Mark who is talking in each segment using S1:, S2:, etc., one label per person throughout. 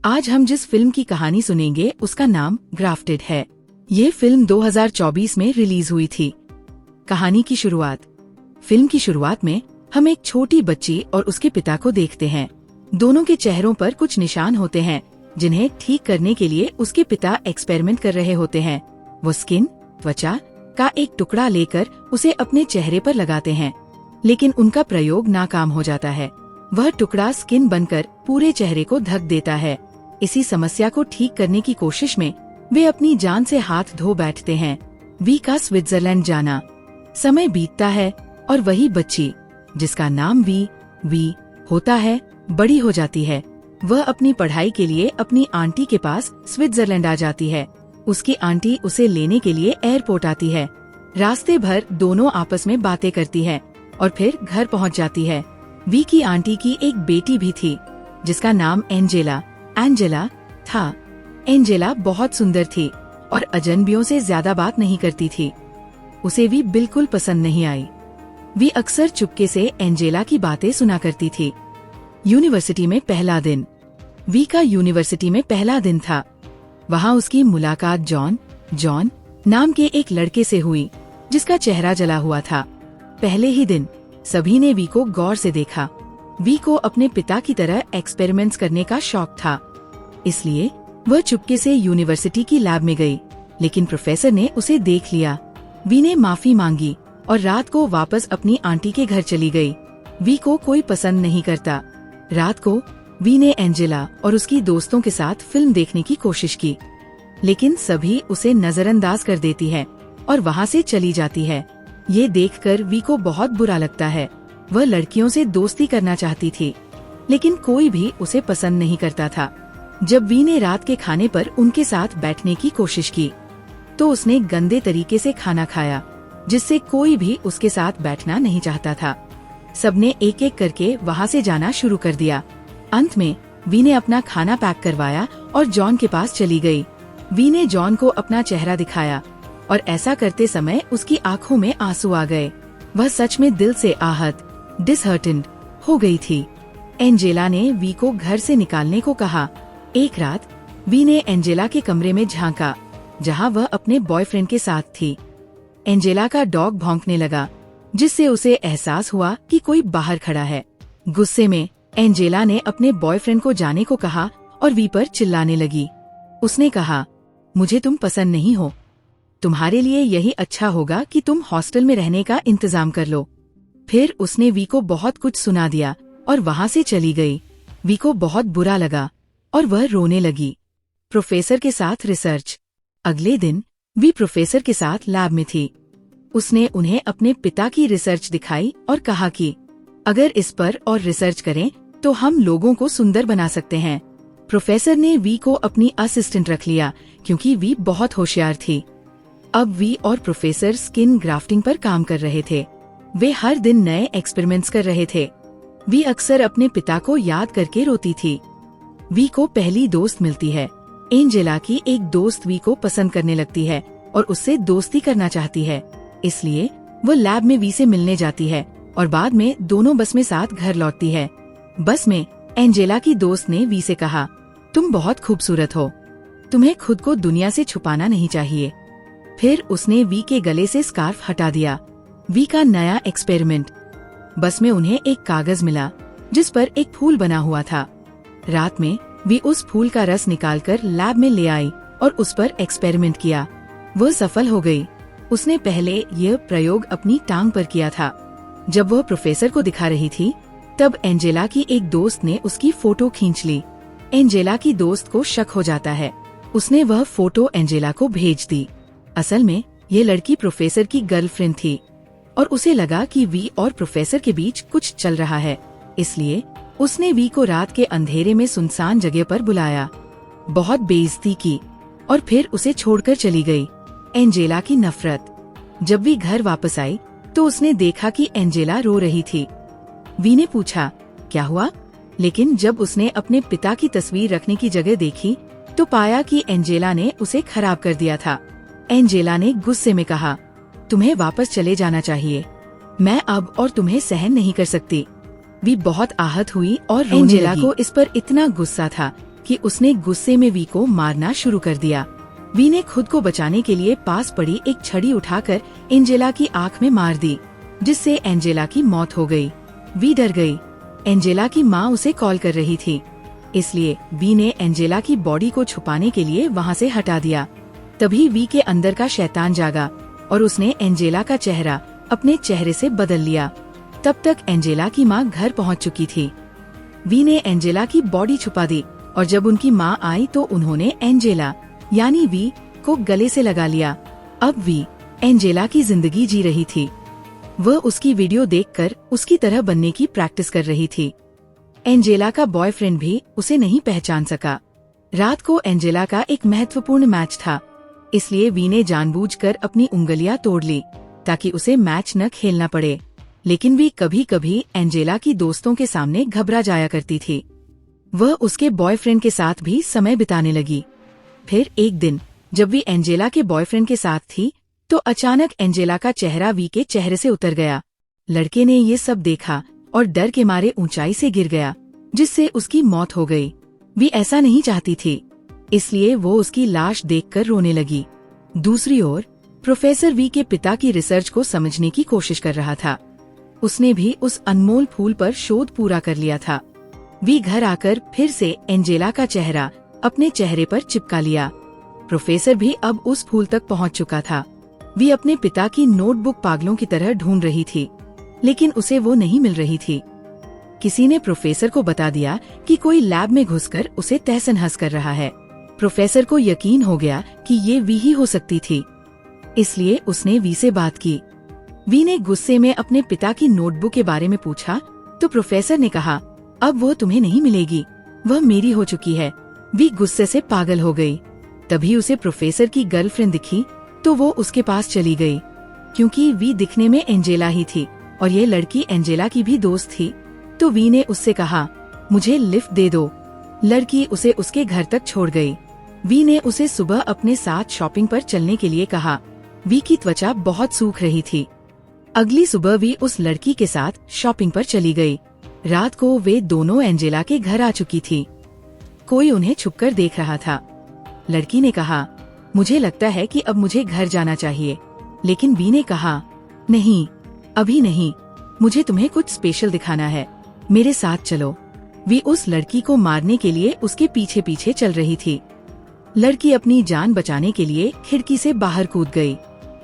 S1: आज हम जिस फिल्म की कहानी सुनेंगे उसका नाम ग्राफ्टेड है। ये फिल्म 2024 में रिलीज हुई थी। कहानी की शुरुआत। फिल्म की शुरुआत में हम एक छोटी बच्ची और उसके पिता को देखते हैं। दोनों के चेहरों पर कुछ निशान होते हैं जिन्हें ठीक करने के लिए उसके पिता एक्सपेरिमेंट कर रहे होते हैं। वो त्वचा का एक टुकड़ा लेकर उसे अपने चेहरे पर लगाते हैं, लेकिन उनका प्रयोग नाकाम हो जाता है। वह टुकड़ा स्किन बनकर पूरे चेहरे को ढक देता है। इसी समस्या को ठीक करने की कोशिश में वे अपनी जान से हाथ धो बैठते हैं। वी का स्विट्जरलैंड जाना। समय बीतता है और वही बच्ची जिसका नाम वी होता है बड़ी हो जाती है। वह अपनी पढ़ाई के लिए अपनी आंटी के पास स्विट्जरलैंड आ जाती है। उसकी आंटी उसे लेने के लिए एयरपोर्ट आती है। रास्ते भर दोनों आपस में बातें करती है और फिर घर पहुंच जाती है। वी की आंटी की एक बेटी भी थी जिसका नाम एंजेला था। एंजेला बहुत सुंदर थी और अजनबियों से ज्यादा बात नहीं करती थी। उसे वी बिल्कुल पसंद नहीं आई। वी अक्सर चुपके से एंजेला की बातें सुना करती थी। यूनिवर्सिटी में पहला दिन। वी का यूनिवर्सिटी में पहला दिन था। वहाँ उसकी मुलाकात जॉन नाम के एक लड़के से हुई जिसका चेहरा जला हुआ था। पहले ही दिन सभी ने वी को गौर से देखा। वी को अपने पिता की तरह एक्सपेरिमेंट्स करने का शौक था, इसलिए वह चुपके से यूनिवर्सिटी की लैब में गई, लेकिन प्रोफेसर ने उसे देख लिया। वी ने माफी मांगी और रात को वापस अपनी आंटी के घर चली गई। वी को कोई पसंद नहीं करता। रात को वी ने एंजेला और उसकी दोस्तों के साथ फिल्म देखने की कोशिश की, लेकिन सभी उसे नजरअंदाज कर देती है और वहाँ से चली जाती है। ये देखकर वी को बहुत बुरा लगता है। वह लड़कियों से दोस्ती करना चाहती थी, लेकिन कोई भी उसे पसंद नहीं करता था। जब वी ने रात के खाने पर उनके साथ बैठने की कोशिश की, तो उसने गंदे तरीके से खाना खाया, जिससे कोई भी उसके साथ बैठना नहीं चाहता था। सबने एक एक करके वहाँ से जाना शुरू कर दिया। अंत में वी ने अपना खाना पैक करवाया और जॉन के पास चली गई। वी ने जॉन को अपना चेहरा दिखाया और ऐसा करते समय उसकी आंखों में आंसू आ गए। वह सच में दिल से आहत डिसहर्टेंड हो गई थी। एंजेला ने वी को घर से निकालने को कहा। एक रात वी ने एंजेला के कमरे में झांका जहां वह अपने बॉयफ्रेंड के साथ थी। एंजेला का डॉग भौंकने लगा, जिससे उसे एहसास हुआ कि कोई बाहर खड़ा है। गुस्से में एंजेला ने अपने बॉयफ्रेंड को जाने को कहा और वी पर चिल्लाने लगी। उसने कहा, मुझे तुम पसंद नहीं हो। तुम्हारे लिए यही अच्छा होगा कि तुम हॉस्टल में रहने का इंतजाम कर लो। फिर उसने वी को बहुत कुछ सुना दिया और वहाँ से चली गई। वी को बहुत बुरा लगा और वह रोने लगी। प्रोफेसर के साथ रिसर्च। अगले दिन वी प्रोफेसर के साथ लैब में थी। उसने उन्हें अपने पिता की रिसर्च दिखाई और कहा कि अगर इस पर और रिसर्च करें तो हम लोगों को सुंदर बना सकते हैं। प्रोफेसर ने वी को अपनी असिस्टेंट रख लिया क्योंकि वी बहुत होशियार थी। अब वी और प्रोफेसर स्किन ग्राफ्टिंग पर काम कर रहे थे। वे हर दिन नए एक्सपेरिमेंट्स कर रहे थे। वी अक्सर अपने पिता को याद करके रोती थी। वी को पहली दोस्त मिलती है। एंजेला की एक दोस्त वी को पसंद करने लगती है और उससे दोस्ती करना चाहती है, इसलिए वो लैब में वी से मिलने जाती है और बाद में दोनों बस में साथ घर लौटती है। बस में एंजेला की दोस्त ने वी से कहा, तुम बहुत खूबसूरत हो, तुम्हें खुद को दुनिया से छुपाना नहीं चाहिए। फिर उसने वी के गले से स्कार्फ हटा दिया। वी का नया एक्सपेरिमेंट। बस में उन्हें एक कागज मिला जिस पर एक फूल बना हुआ था। रात में वी उस फूल का रस निकालकर लैब में ले आई और उस पर एक्सपेरिमेंट किया। वो सफल हो गई। उसने पहले यह प्रयोग अपनी टांग पर किया था। जब वह प्रोफेसर को दिखा रही थी, तब एंजेला की एक दोस्त ने उसकी फोटो खींच ली। एंजेला की दोस्त को शक हो जाता है। उसने वह फोटो एंजेला को भेज दी। असल में ये लड़की प्रोफेसर की गर्लफ्रेंड थी और उसे लगा कि वी और प्रोफेसर के बीच कुछ चल रहा है, इसलिए उसने वी को रात के अंधेरे में सुनसान जगह पर बुलाया, बहुत बेइज्जती की और फिर उसे छोड़कर चली गई। एंजेला की नफरत। जब वी घर वापस आई तो उसने देखा कि एंजेला रो रही थी। वी ने पूछा, क्या हुआ? लेकिन जब उसने अपने पिता की तस्वीर रखने की जगह देखी तो पाया कि एंजेला ने उसे खराब कर दिया था। एंजेला ने गुस्से में कहा, तुम्हें वापस चले जाना चाहिए, मैं अब और तुम्हें सहन नहीं कर सकती। वी बहुत आहत हुई और एंजेला को इस पर इतना गुस्सा था कि कि उसने गुस्से में वी को मारना शुरू कर दिया। वी ने खुद को बचाने के लिए पास पड़ी एक छड़ी उठाकर एंजेला की आंख में मार दी, जिससे एंजेला की मौत हो गई। वी डर गई। एंजेला की माँ उसे कॉल कर रही थी, इसलिए वी ने एंजेला की बॉडी को छुपाने के लिए वहाँ से हटा दिया। तभी वी के अंदर का शैतान जागा और उसने एंजेला का चेहरा अपने चेहरे से बदल लिया। तब तक एंजेला की माँ घर पहुँच चुकी थी। वी ने एंजेला की बॉडी छुपा दी और जब उनकी माँ आई तो उन्होंने एंजेला यानी वी को गले से लगा लिया। अब वी एंजेला की जिंदगी जी रही थी। वह उसकी वीडियो देखकर उसकी तरह बनने की प्रैक्टिस कर रही थी। एंजेला का बॉयफ्रेंड भी उसे नहीं पहचान सका। रात को एंजेला का एक महत्वपूर्ण मैच था, इसलिए वी ने जानबूझकर अपनी उंगलियां तोड़ ली ताकि उसे मैच न खेलना पड़े। लेकिन वी कभी कभी एंजेला की दोस्तों के सामने घबरा जाया करती थी। वह उसके बॉयफ्रेंड के साथ भी समय बिताने लगी। फिर एक दिन जब वी एंजेला के बॉयफ्रेंड के साथ थी तो अचानक एंजेला का चेहरा वी के चेहरे से उतर गया। लड़के ने ये सब देखा और डर के मारे ऊंचाई से गिर गया, जिससे उसकी मौत हो गई। वी ऐसा नहीं चाहती थी, इसलिए वो उसकी लाश देखकर रोने लगी। दूसरी ओर प्रोफेसर वी के पिता की रिसर्च को समझने की कोशिश कर रहा था। उसने भी उस अनमोल फूल पर शोध पूरा कर लिया था। वी घर आकर फिर से एंजेला का चेहरा अपने चेहरे पर चिपका लिया। प्रोफेसर भी अब उस फूल तक पहुंच चुका था। वी अपने पिता की नोटबुक पागलों की तरह ढूंढ रही थी, लेकिन उसे वो नहीं मिल रही थी। किसी ने प्रोफेसर को बता दिया कि कोई लैब में घुसकर उसे तहस-नहस कर रहा है। प्रोफेसर को यकीन हो गया कि ये वी ही हो सकती थी, इसलिए उसने वी से बात की। वी ने गुस्से में अपने पिता की नोटबुक के बारे में पूछा तो प्रोफेसर ने कहा, अब वो तुम्हें नहीं मिलेगी, वह मेरी हो चुकी है। वी गुस्से से पागल हो गई। तभी उसे प्रोफेसर की गर्लफ्रेंड दिखी तो वो उसके पास चली गई। क्योंकि वी दिखने में एंजेला ही थी और ये लड़की एंजेला की भी दोस्त थी, तो वी ने उससे कहा, मुझे लिफ्ट दे दो। लड़की उसे उसके घर तक छोड़ गई। वी ने उसे सुबह अपने साथ शॉपिंग पर चलने के लिए कहा। वी की त्वचा बहुत सूख रही थी। अगली सुबह वी उस लड़की के साथ शॉपिंग पर चली गई। रात को वे दोनों एंजेला के घर आ चुकी थी। कोई उन्हें छुपकर देख रहा था। लड़की ने कहा, मुझे लगता है कि अब मुझे घर जाना चाहिए। लेकिन वी ने कहा, नहीं, अभी नहीं, मुझे तुम्हें कुछ स्पेशल दिखाना है, मेरे साथ चलो। वी उस लड़की को मारने के लिए उसके पीछे पीछे चल रही थी। लड़की अपनी जान बचाने के लिए खिड़की से बाहर कूद गई।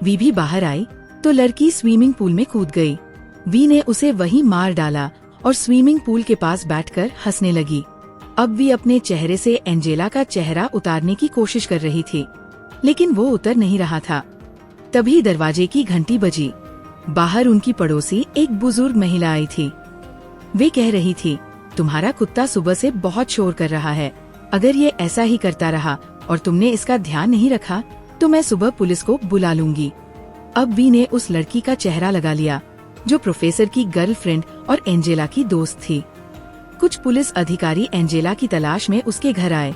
S1: वी भी बाहर आई तो लड़की स्विमिंग पूल में कूद गई। वी ने उसे वहीं मार डाला और स्विमिंग पूल के पास बैठकर हंसने लगी। अब वी अपने चेहरे से एंजेला का चेहरा उतारने की कोशिश कर रही थी, लेकिन वो उतर नहीं रहा था। तभी दरवाजे की घंटी बजी। बाहर उनकी पड़ोसी एक बुजुर्ग महिला आई थी। वे कह रही थी, तुम्हारा कुत्ता सुबह से बहुत शोर कर रहा है। अगर ये ऐसा ही करता रहा और तुमने इसका ध्यान नहीं रखा तो मैं सुबह पुलिस को बुला लूंगी। अब वी ने उस लड़की का चेहरा लगा लिया जो प्रोफेसर की गर्लफ्रेंड और एंजेला की दोस्त थी। कुछ पुलिस अधिकारी एंजेला की तलाश में उसके घर आए,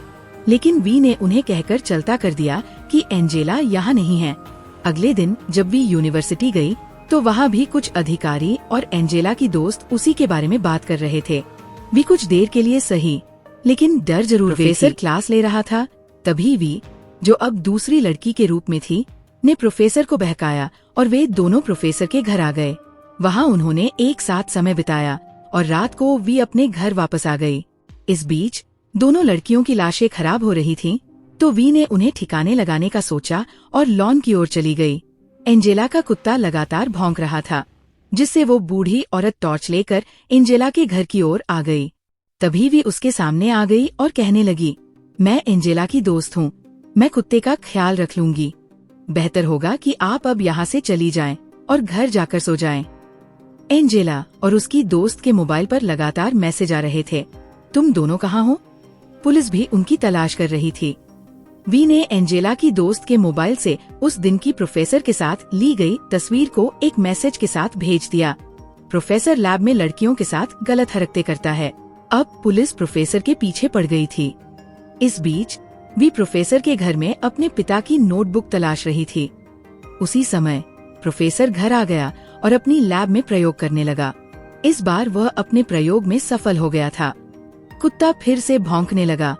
S1: लेकिन वी ने उन्हें कहकर चलता कर दिया कि एंजेला यहाँ नहीं है। अगले दिन जब वी यूनिवर्सिटी गई तो वहाँ भी कुछ अधिकारी और एंजेला की दोस्त उसी के बारे में बात कर रहे थे। वी कुछ देर के लिए सही, लेकिन डर जरूर। प्रोफेसर क्लास ले रहा था। तभी वी, जो अब दूसरी लड़की के रूप में थी, ने प्रोफेसर को बहकाया और वे दोनों प्रोफेसर के घर आ गए। वहाँ उन्होंने एक साथ समय बिताया और रात को वी अपने घर वापस आ गई। इस बीच दोनों लड़कियों की लाशें खराब हो रही थीं, तो वी ने उन्हें ठिकाने लगाने का सोचा और लॉन की ओर चली गई। एंजेला का कुत्ता लगातार भौंक रहा था, जिससे वो बूढ़ी औरत टॉर्च लेकर एंजेला के घर की ओर आ गई। तभी वी उसके सामने आ गई और कहने लगी, मैं एंजेला की दोस्त हूँ, मैं कुत्ते का ख्याल रख लूंगी। बेहतर होगा कि आप अब यहाँ से चली जाएं और घर जाकर सो जाएं। एंजेला और उसकी दोस्त के मोबाइल पर लगातार मैसेज आ रहे थे, तुम दोनों कहाँ हो? पुलिस भी उनकी तलाश कर रही थी। वी ने एंजेला की दोस्त के मोबाइल से उस दिन की प्रोफेसर के साथ ली गई तस्वीर को एक मैसेज के साथ भेज दिया। प्रोफेसर लैब में लड़कियों के साथ गलत हरकतें करता है। अब पुलिस प्रोफेसर के पीछे पड़ गई थी। इस बीच वी प्रोफेसर के घर में अपने पिता की नोटबुक तलाश रही थी। उसी समय प्रोफेसर घर आ गया और अपनी लैब में प्रयोग करने लगा। इस बार वह अपने प्रयोग में सफल हो गया था। कुत्ता फिर से भौंकने लगा।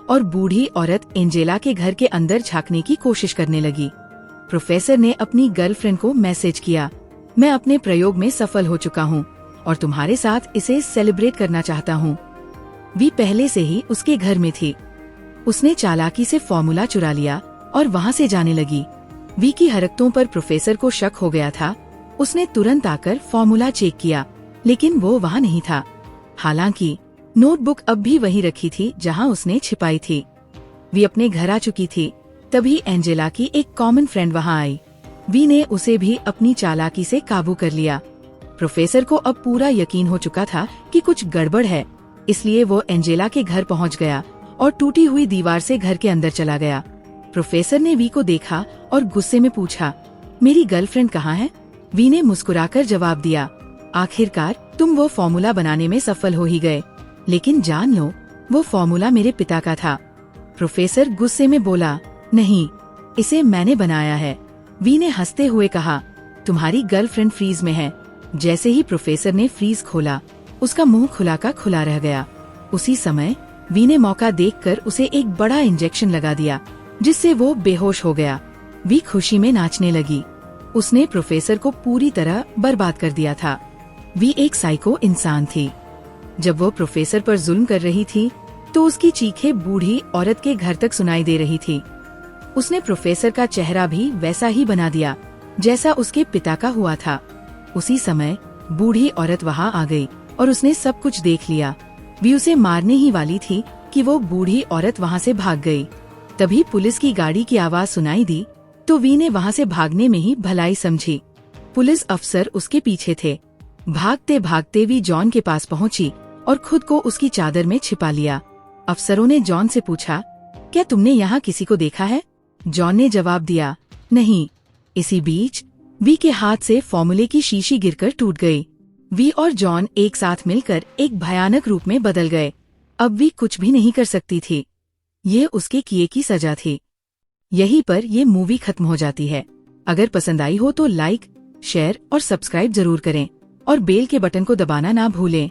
S1: और बूढ़ी औरत एंजेला के घर के अंदर झांकने की कोशिश करने लगी। प्रोफेसर ने अपनी गर्लफ्रेंड को मैसेज किया, मैं अपने प्रयोग में सफल हो चुका हूँ और तुम्हारे साथ इसे सेलिब्रेट करना चाहता हूँ। वी पहले से ही उसके घर में थी। उसने चालाकी से फॉर्मूला चुरा लिया और वहाँ से जाने लगी। वी की हरकतों पर प्रोफेसर को शक हो गया था। उसने तुरंत आकर फॉर्मूला चेक किया, लेकिन वो वहाँ नहीं था। हालांकि नोटबुक अब भी वहीं रखी थी जहाँ उसने छिपाई थी। वी अपने घर आ चुकी थी। तभी एंजेला की एक कॉमन फ्रेंड वहाँ आई। वी ने उसे भी अपनी चालाकी से काबू कर लिया। प्रोफेसर को अब पूरा यकीन हो चुका था कि कुछ गड़बड़ है, इसलिए वो एंजेला के घर पहुँच गया और टूटी हुई दीवार से घर के अंदर चला गया। प्रोफेसर ने वी को देखा और गुस्से में पूछा, मेरी गर्लफ्रेंड कहाँ है? वी ने मुस्कुराकर जवाब दिया, आखिरकार तुम वो फॉर्मूला बनाने में सफल हो ही गए, लेकिन जान लो वो फॉर्मूला मेरे पिता का था। प्रोफेसर गुस्से में बोला, नहीं, इसे मैंने बनाया है। वी ने हंसते हुए कहा, तुम्हारी गर्लफ्रेंड फ्रीज में है। जैसे ही प्रोफेसर ने फ्रीज खोला, उसका मुंह खुला का खुला रह गया। उसी समय वी ने मौका देखकर उसे एक बड़ा इंजेक्शन लगा दिया, जिससे वो बेहोश हो गया। वी खुशी में नाचने लगी। उसने प्रोफेसर को पूरी तरह बर्बाद कर दिया था। वी एक साइको इंसान थी। जब वो प्रोफेसर पर जुल्म कर रही थी, तो उसकी चीखें बूढ़ी औरत के घर तक सुनाई दे रही थी। उसने प्रोफेसर का चेहरा भी वैसा ही बना दिया जैसा उसके पिता का हुआ था। उसी समय बूढ़ी औरत वहाँ आ गई और उसने सब कुछ देख लिया। वी उसे मारने ही वाली थी कि वो बूढ़ी औरत वहाँ से भाग गई। तभी पुलिस की गाड़ी की आवाज सुनाई दी, तो वी ने वहाँ से भागने में ही भलाई समझी। पुलिस अफसर उसके पीछे थे। भागते भागते वी जॉन के पास पहुँची और खुद को उसकी चादर में छिपा लिया। अफसरों ने जॉन से पूछा, क्या तुमने यहाँ किसी को देखा है? जॉन ने जवाब दिया, नहीं। इसी बीच वी के हाथ से फॉर्मूले की शीशी गिरकर टूट गई। वी और जॉन एक साथ मिलकर एक भयानक रूप में बदल गए। अब वी कुछ भी नहीं कर सकती थी। ये उसके किए की सजा थी। यहीं पर ये मूवी खत्म हो जाती है। अगर पसंद आई हो तो लाइक, शेयर और सब्सक्राइब जरूर करें और बेल के बटन को दबाना ना भूलें।